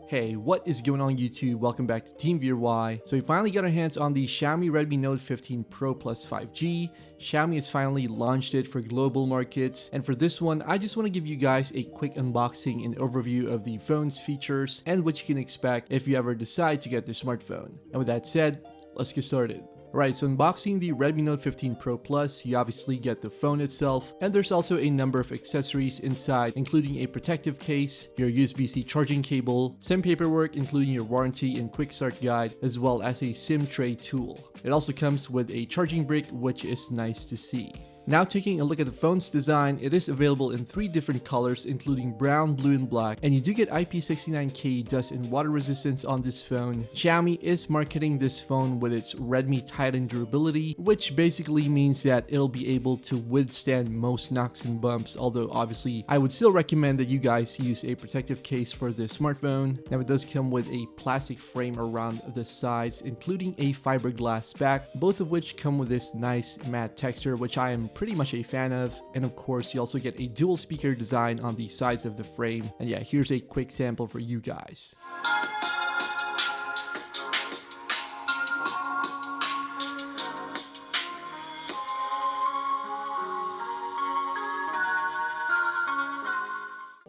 Hey, what is going on YouTube? Welcome back to Team VRY. So we finally got our hands on the Xiaomi Redmi Note 15 Pro Plus 5G. Xiaomi has finally launched it for global markets, and for this one I just want to give you guys a quick unboxing and overview of the phone's features and what you can expect if you ever decide to get this smartphone. And with that said, let's get started. Alright, so unboxing the Redmi Note 15 Pro Plus, you obviously get the phone itself, and there's also a number of accessories inside, including a protective case, your USB-C charging cable, some paperwork including your warranty and quick start guide, as well as a SIM tray tool. It also comes with a charging brick, which is nice to see. Now taking a look at the phone's design, it is available in 3 different colors including brown, blue, and black, and you do get IP69K dust and water resistance on this phone. Xiaomi is marketing this phone with its Redmi Titan durability, which basically means that it'll be able to withstand most knocks and bumps, although obviously I would still recommend that you guys use a protective case for this smartphone. Now it does come with a plastic frame around the sides, including a fiberglass back, both of which come with this nice matte texture, which I am pretty much a fan of. And of course you also get a dual speaker design on the sides of the frame, and yeah, here's a quick sample for you guys.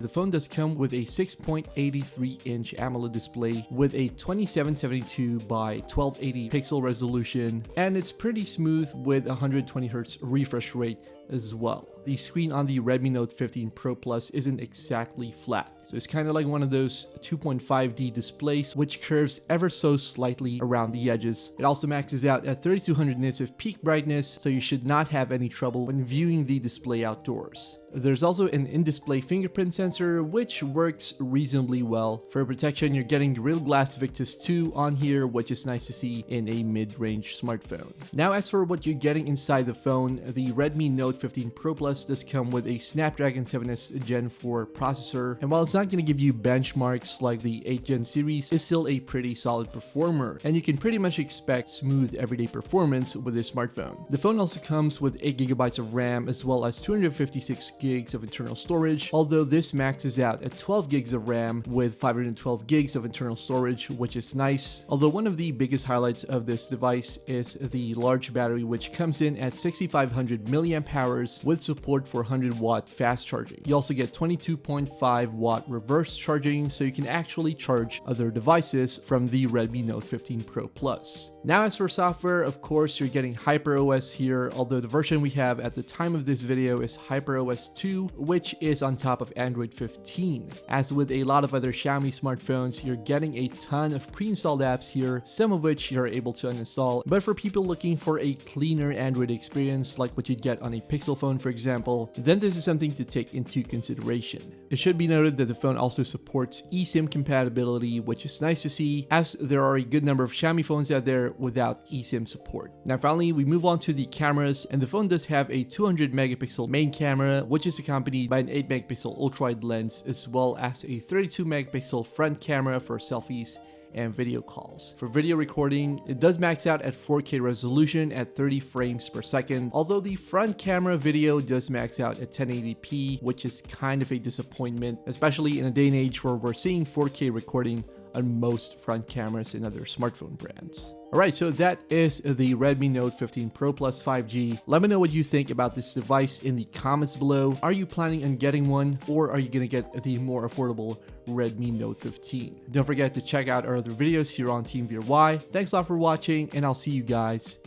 The phone does come with a 6.83-inch AMOLED display with a 2772 by 1280 pixel resolution, and it's pretty smooth with 120Hz refresh rate as well. The screen on the Redmi Note 15 Pro Plus isn't exactly flat, so it's kind of like one of those 2.5D displays which curves ever so slightly around the edges. It also maxes out at 3200 nits of peak brightness, so you should not have any trouble when viewing the display outdoors. There's also an in-display fingerprint sensor which works reasonably well. For protection, you're getting Gorilla Glass Victus 2 on here, which is nice to see in a mid-range smartphone. Now as for what you're getting inside the phone, the Redmi Note 15 Pro Plus does come with a Snapdragon 7S Gen 4 processor, and while it's not going to give you benchmarks like the 8th Gen series, it's still a pretty solid performer, and you can pretty much expect smooth everyday performance with this smartphone. The phone also comes with 8GB of RAM as well as 256 gigs of internal storage, although this maxes out at 12 gigs of RAM with 512 gigs of internal storage, which is nice. Although one of the biggest highlights of this device is the large battery, which comes in at 6500 mAh with support for 100-watt fast charging. You also get 22.5-watt reverse charging, so you can actually charge other devices from the Redmi Note 15 Pro Plus. Now as for software, of course you're getting HyperOS here, although the version we have at the time of this video is HyperOS 2, which is on top of Android 15. As with a lot of other Xiaomi smartphones, you're getting a ton of pre-installed apps here, some of which you're able to uninstall, but for people looking for a cleaner Android experience like what you'd get on a Pixel phone for example, then this is something to take into consideration. It should be noted that the phone also supports eSIM compatibility, which is nice to see, as there are a good number of Xiaomi phones out there without eSIM support. Now finally, we move on to the cameras, and the phone does have a 200 megapixel main camera, which is accompanied by an 8 megapixel ultra-wide lens, as well as a 32 megapixel front camera for selfies and video calls. For video recording, it does max out at 4K resolution at 30 frames per second, although the front camera video does max out at 1080p, which is kind of a disappointment, especially in a day and age where we're seeing 4K recording on most front cameras in other smartphone brands. Alright, so that is the Redmi Note 15 Pro Plus 5G. Let me know what you think about this device in the comments below. Are you planning on getting one, or are you going to get the more affordable Redmi Note 15? Don't forget to check out our other videos here on Team VRY. Thanks a lot for watching, and I'll see you guys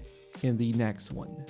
in the next one.